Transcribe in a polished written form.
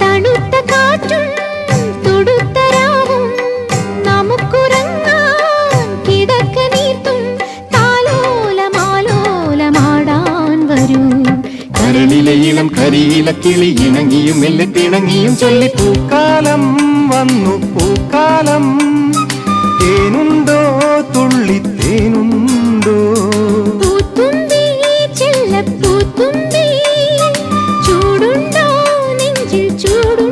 തണുത്ത കാറ്റും തുടുത്ത രാവും നമുക്കുറങ്ങാൻ കിടക്ക നീർത്തും താലോലമാലോലമാടാൻ വരൂ. കരളിലെ ഇളം കരിയില കിളി ഇണങ്ങിയും മെല്ലെ തിണങ്ങിയും ചൊല്ലി പൂക്കാലം വന്നു പൂക്കാലം. തേനുണ്ടോ തുള്ളിത്തേനുണ്ടോ പൂത്തുമ്പി ചെല്ലപ്പൂത്തുമ്പി ചൂടുണ്ടോ നെഞ്ചിൽ ചൂടു